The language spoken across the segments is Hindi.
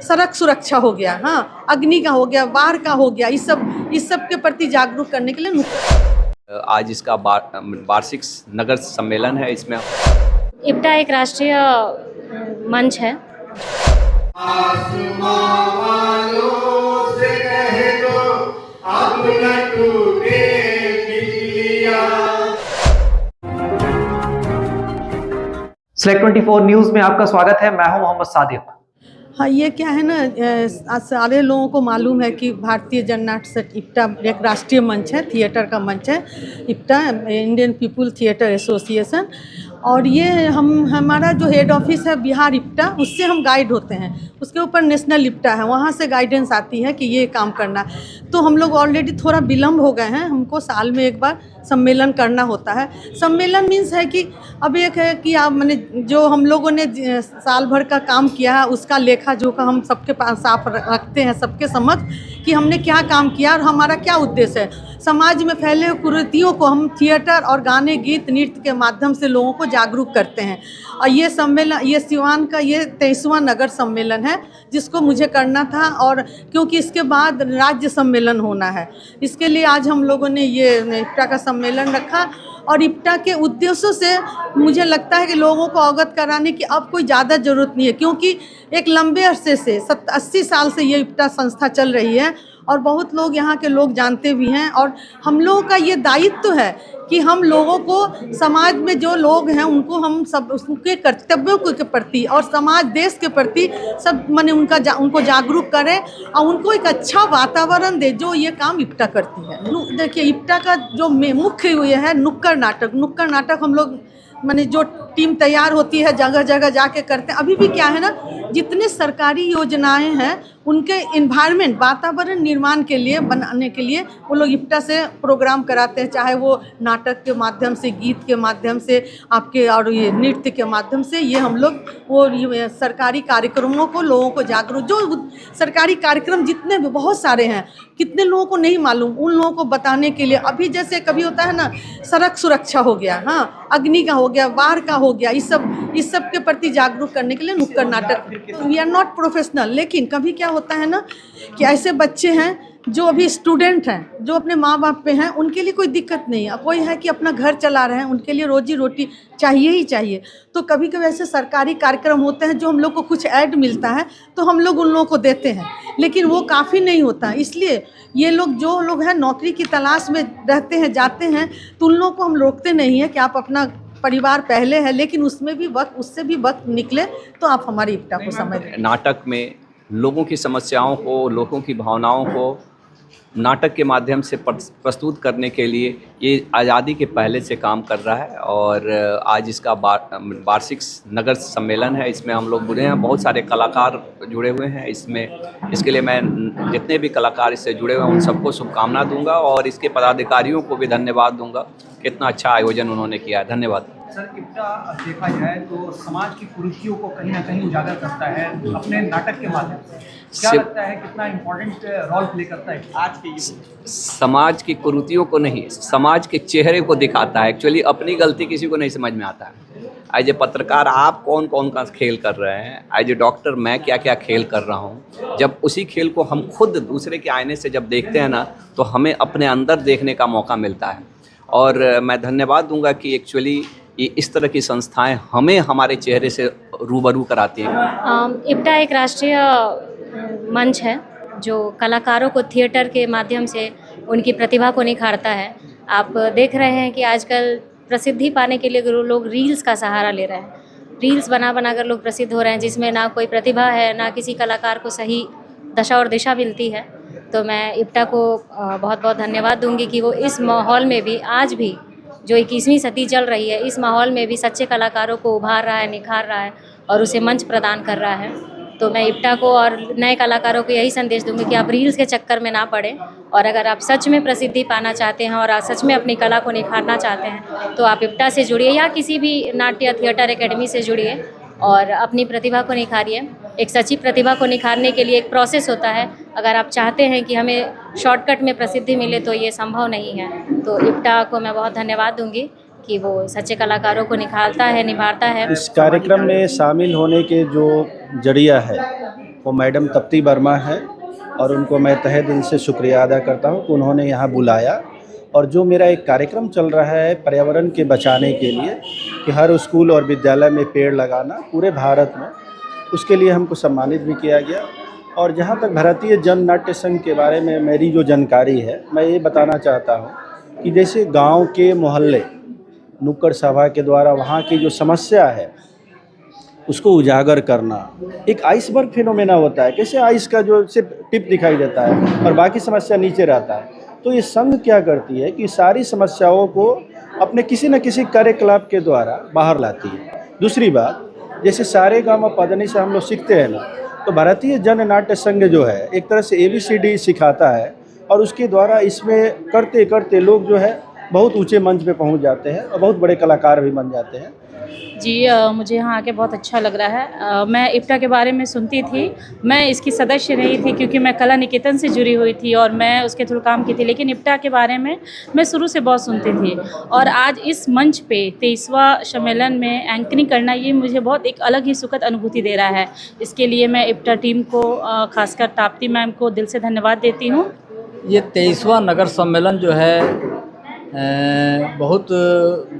सड़क सुरक्षा हो गया, हाँ, अग्नि का हो गया, बाढ़ का हो गया, इस सब के प्रति जागरूक करने के लिए आज इसका वार्षिक नगर सम्मेलन है। इसमें इप्टा एक राष्ट्रीय मंच है। Select 24 न्यूज में आपका स्वागत है। मैं हूं मोहम्मद सादिक। हाँ, ये क्या है ना, सारे लोगों को मालूम है कि भारतीय जननाट्य इप्टा एक राष्ट्रीय मंच है, थिएटर का मंच है IPTA, Indian people theatre association. और ये हमारा जो हेड ऑफिस है बिहार इप्टा, उससे हम गाइड होते हैं, उसके ऊपर नेशनल इप्टा है, वहाँ से गाइडेंस आती है कि ये काम करना। तो हम लोग ऑलरेडी थोड़ा विलम्ब हो गए हैं, हमको साल में एक बार सम्मेलन करना होता है। सम्मेलन मीन्स है कि अब एक है कि आप मैंने जो हम लोगों ने साल भर का काम किया है उसका लेखा जोखा हम सबके पास साफ रखते हैं, सबके समक्ष, कि हमने क्या काम किया और हमारा क्या उद्देश्य है। समाज में फैले कुरीतियों को हम थिएटर और गाने, गीत, नृत्य के माध्यम से लोगों को जागरूक करते हैं। और ये सम्मेलन, ये सिवान का ये 23वां नगर सम्मेलन है जिसको मुझे करना था, और क्योंकि इसके बाद राज्य सम्मेलन होना है, इसके लिए आज हम लोगों ने ये इप्टा का सम्मेलन रखा। और इप्टा के उद्देश्यों से मुझे लगता है कि लोगों को अवगत कराने की अब कोई ज़्यादा ज़रूरत नहीं है, क्योंकि एक लंबे अरसे से 80 साल से ये इप्टा संस्था चल रही है और बहुत लोग यहाँ के लोग जानते भी हैं। और हम लोगों का ये दायित्व है कि हम लोगों को, समाज में जो लोग हैं उनको हम सब उनके कर्तव्यों के प्रति और समाज देश के प्रति सब माने उनको जागरूक करें और उनको एक अच्छा वातावरण दे, जो ये काम इप्टा करती है। देखिए, इप्टा का जो मुख्य ये है नुक्कड़ नाटक हम लोग माने जो टीम तैयार होती है जगह जगह जाके करते हैं। अभी भी क्या है ना, जितने सरकारी योजनाएं हैं उनके इन्वायरमेंट, वातावरण निर्माण के लिए, बनाने के लिए वो लोग इप्टा से प्रोग्राम कराते हैं, चाहे वो नाटक के माध्यम से, गीत के माध्यम से, आपके और ये नृत्य के माध्यम से। ये हम लोग वो सरकारी कार्यक्रमों को लोगों को जागरूक, जो सरकारी कार्यक्रम जितने भी बहुत सारे हैं, कितने लोगों को नहीं मालूम, उन लोगों को बताने के लिए। अभी जैसे कभी होता है ना, सड़क सुरक्षा हो गया, हाँ, अग्नि का हो गया, बाढ़ का हो गया, इस सब के प्रति जागरूक करने के लिए नुक्कड़ नाटक। वी आर नॉट प्रोफेशनल, लेकिन कभी क्या होता है ना कि ऐसे बच्चे हैं जो अभी स्टूडेंट हैं, जो अपने माँ बाप पे हैं, उनके लिए कोई दिक्कत नहीं है, कोई है कि अपना घर चला रहे हैं, उनके लिए रोजी रोटी चाहिए ही चाहिए। तो कभी कभी ऐसे सरकारी कार्यक्रम होते हैं जो हम लोग को कुछ ऐड मिलता है तो हम लोग उन लोगों को देते हैं, लेकिन वो काफ़ी नहीं होता। इसलिए ये लोग, जो लोग हैं नौकरी की तलाश में रहते हैं, जाते हैं, तो उन लोगों को हम रोकते नहीं है कि आप अपना परिवार पहले है, लेकिन उसमें भी उससे भी वक्त निकले तो आप हमारी इप्टा को समझ। नाटक में लोगों की समस्याओं को, लोगों की भावनाओं को नाटक के माध्यम से प्रस्तुत करने के लिए ये आज़ादी के पहले से काम कर रहा है। और आज इसका वार्षिक नगर सम्मेलन है। इसमें हम लोग जुड़े हैं, बहुत सारे कलाकार जुड़े हुए हैं इसमें। इसके लिए मैं जितने भी कलाकार इससे जुड़े हुए हैं उन सबको शुभकामना दूंगा और इसके पदाधिकारियों को भी धन्यवाद दूंगा। कितना अच्छा आयोजन उन्होंने किया है, धन्यवाद। सर, इप्टा देखा जाए तो समाज की कुरीतियों को कहीं ना कहीं उजागर करता है अपने नाटक के माध्यम से। क्या लगता है कितना इम्पोर्टेंट रोल प्ले करता है आज के युग? समाज की कुरीतियों को नहीं, समाज के चेहरे को दिखाता है। एक्चुअली अपनी गलती किसी को नहीं समझ में आता है। एज ए पत्रकार आप कौन कौन का खेल कर रहे हैं, एज ए डॉक्टर मैं क्या क्या खेल कर रहा हूँ। जब उसी खेल को हम खुद दूसरे के आईने से जब देखते हैं ना, तो हमें अपने अंदर देखने का मौका मिलता है। और मैं धन्यवाद दूंगा कि एक्चुअली ये इस तरह की संस्थाएं हमें हमारे चेहरे से रूबरू कराती हैं। इप्टा एक राष्ट्रीय मंच है जो कलाकारों को थिएटर के माध्यम से उनकी प्रतिभा को निखारता है। आप देख रहे हैं कि आजकल प्रसिद्धि पाने के लिए लोग रील्स का सहारा ले रहे हैं। रील्स बना कर लोग प्रसिद्ध हो रहे हैं, जिसमें ना कोई प्रतिभा है, ना किसी कलाकार को सही दशा और दिशा मिलती है। तो मैं इप्टा को बहुत बहुत धन्यवाद दूंगी कि वो इस माहौल में भी, आज भी जो 21वीं सदी चल रही है, इस माहौल में भी सच्चे कलाकारों को उभार रहा है, निखार रहा है और उसे मंच प्रदान कर रहा है। तो मैं इप्टा को और नए कलाकारों को यही संदेश दूंगी कि आप रील्स के चक्कर में ना पड़ें, और अगर आप सच में प्रसिद्धि पाना चाहते हैं और आप सच में अपनी कला को निखारना चाहते हैं तो आप इप्टा से जुड़िए या किसी भी नाट्य थिएटर एकेडमी से जुड़िए और अपनी प्रतिभा को निखारिए। एक सच्ची प्रतिभा को निखारने के लिए एक प्रोसेस होता है अगर आप चाहते हैं कि हमें शॉर्टकट में प्रसिद्धि मिले तो ये संभव नहीं है। तो इप्टा को मैं बहुत धन्यवाद दूंगी कि वो सच्चे कलाकारों को निखारता है, निभाता है। इस कार्यक्रम में शामिल होने के जो जरिया है वो मैडम तप्ती वर्मा है और उनको मैं तहे दिल से शुक्रिया अदा करता हूँ कि उन्होंने यहाँ बुलाया। और जो मेरा एक कार्यक्रम चल रहा है पर्यावरण के बचाने के लिए कि हर स्कूल और विद्यालय में पेड़ लगाना पूरे भारत में, उसके लिए हमको सम्मानित भी किया गया। और जहाँ तक भारतीय जन नाट्य संघ के बारे में मेरी जो जानकारी है, मैं ये बताना चाहता हूँ कि जैसे गांव के मोहल्ले नुक्कड़ सभा के द्वारा वहाँ की जो समस्या है उसको उजागर करना, एक आइसबर्ग फिनोमेना होता है, कैसे आइस का जो सिर्फ टिप दिखाई देता है और बाकी समस्या नीचे रहता है। तो ये संघ क्या करती है कि सारी समस्याओं को अपने किसी न किसी कार्यकलाप के द्वारा बाहर लाती है। दूसरी बात, जैसे सारे गामा पदनी से हम लोग सीखते हैं ना, तो भारतीय जन नाट्य संघ जो है एक तरह से ABCD सिखाता है और उसके द्वारा इसमें करते करते लोग जो है बहुत ऊंचे मंच पे पहुंच जाते हैं और बहुत बड़े कलाकार भी बन जाते हैं। जी मुझे यहाँ आके बहुत अच्छा लग रहा है। मैं इप्टा के बारे में सुनती थी, मैं इसकी सदस्य नहीं थी क्योंकि मैं कला निकेतन से जुड़ी हुई थी और मैं उसके थ्रू काम की थी, लेकिन इप्टा के बारे में मैं शुरू से बहुत सुनती थी। और आज इस मंच पे 23वां सम्मेलन में एंकरिंग करना, ये मुझे बहुत एक अलग ही सुखद अनुभूति दे रहा है। इसके लिए मैं इप्टा टीम को, खासकर ताप्ती मैम को दिल से धन्यवाद देती हूँ। ये 23वां नगर सम्मेलन जो है बहुत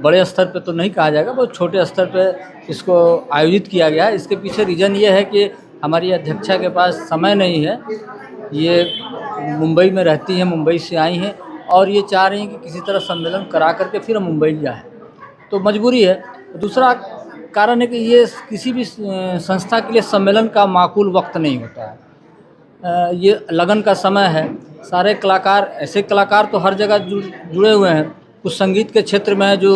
बड़े स्तर पे तो नहीं कहा जाएगा, बहुत छोटे स्तर पे इसको आयोजित किया गया है। इसके पीछे रीज़न ये है कि हमारी अध्यक्षा के पास समय नहीं है, ये मुंबई में रहती हैं, मुंबई से आई हैं और ये चाह रही हैं कि किसी तरह सम्मेलन करा करके फिर हम मुंबई जाएँ, तो मजबूरी है। दूसरा कारण है कि ये किसी भी संस्था के लिए सम्मेलन का माकूल वक्त नहीं होता है। ये लगन का समय है। सारे कलाकार, ऐसे कलाकार तो हर जगह जुड़े हुए हैं। कुछ संगीत के क्षेत्र में है जो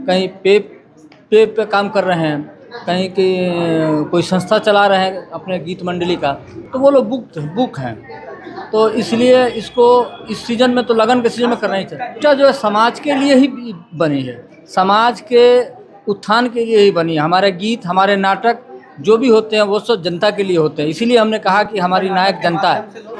कहीं पे काम कर रहे हैं, कहीं की कोई संस्था चला रहे हैं अपने गीत मंडली का, तो वो लोग बुक हैं। तो इसलिए इसको इस सीज़न में तो लगन के सीज़न में करना ही चाहिए। क्या जो है समाज के लिए ही बनी है, समाज के उत्थान के लिए ही बनी है। हमारे गीत, हमारे नाटक जो भी होते हैं वो सब जनता के लिए होते हैं। इसीलिए हमने कहा कि हमारी नायक जनता है।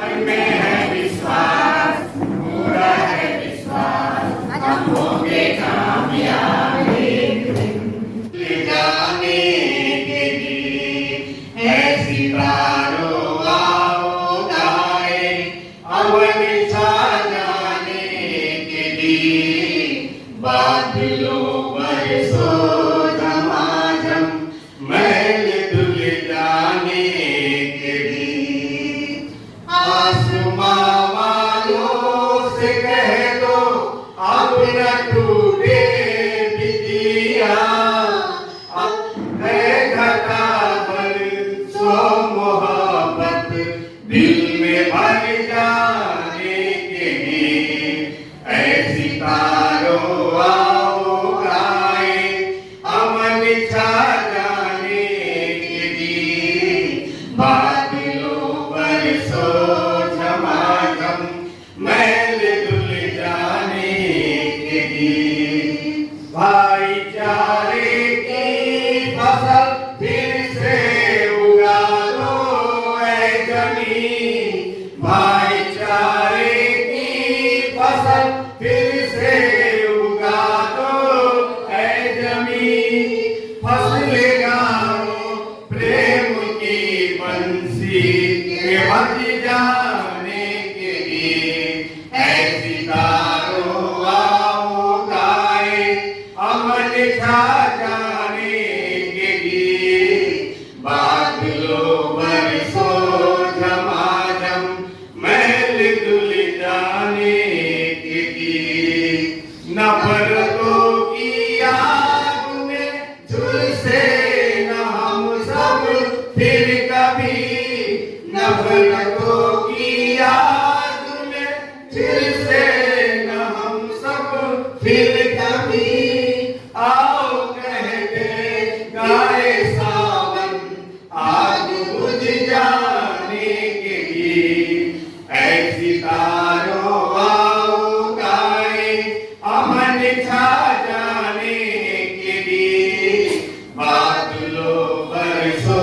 बादलों पर सो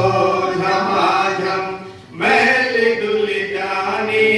झमाझम महल धुल जाने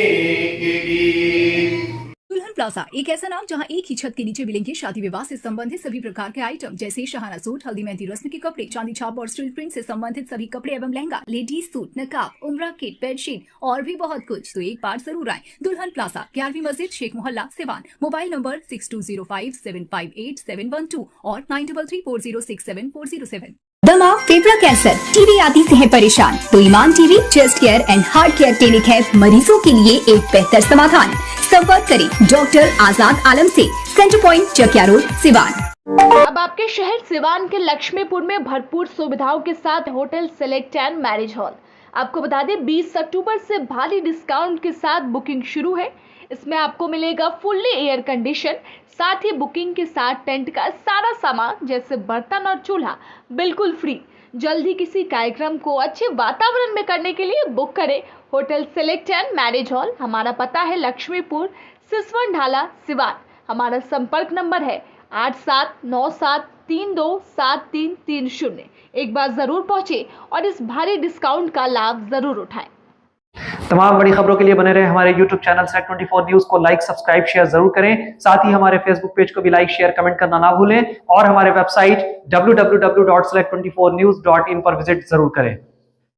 एक ऐसा नाम जहां एक ही छत के नीचे मिलेंगे शादी विवाह से संबंधित सभी प्रकार के आइटम, जैसे शहाना सूट, हल्दी मेहंदी रस्म के कपड़े, चांदी छाप और स्टील प्रिंट से संबंधित सभी कपड़े एवं लहंगा, लेडीज सूट, नकाब, उम्रा किट, बेडशीट और भी बहुत कुछ। तो एक बार जरूर आए। दुल्हन प्लाजा, 11वीं मस्जिद, शेख मोहल्ला, सिवान। मोबाइल नंबर 6205758712 और 9334067407। दमा, फेफड़ा कैंसर, टीबी आदि से है परेशान तो ईमान TB chest care and heart care clinic है मरीजों के लिए एक बेहतर समाधान। संपर्क करें डॉक्टर आजाद आलम से, centre point, Chakiya road, Siwan. अब आपके शहर सिवान के लक्ष्मीपुर में भरपूर सुविधाओं के साथ hotel select and marriage hall. आपको बता दें 20 अक्टूबर से भारी डिस्काउंट के साथ बुकिंग शुरू है। इसमें आपको मिलेगा फुल्ली एयर कंडीशन, साथ ही बुकिंग के साथ टेंट का सारा सामान जैसे बर्तन और चूल्हा बिल्कुल फ्री। जल्द ही किसी कार्यक्रम को अच्छे वातावरण में करने के लिए बुक करें hotel select and marriage hall. हमारा पता है लक्ष्मीपुर, सिसवन ढाला, सिवान। हमारा संपर्क नंबर है 8797327330। एक बार जरूर पहुंचे और इस भारी डिस्काउंट का लाभ जरूर उठाएं। तमाम बड़ी खबरों के लिए बने रहे हमारे YouTube चैनल Select24 न्यूज को लाइक, सब्सक्राइब, शेयर जरूर करें। साथ ही हमारे Facebook पेज को भी लाइक, शेयर, कमेंट करना ना भूलें और हमारे वेबसाइट www.select24news.in पर विजिट जरूर करें।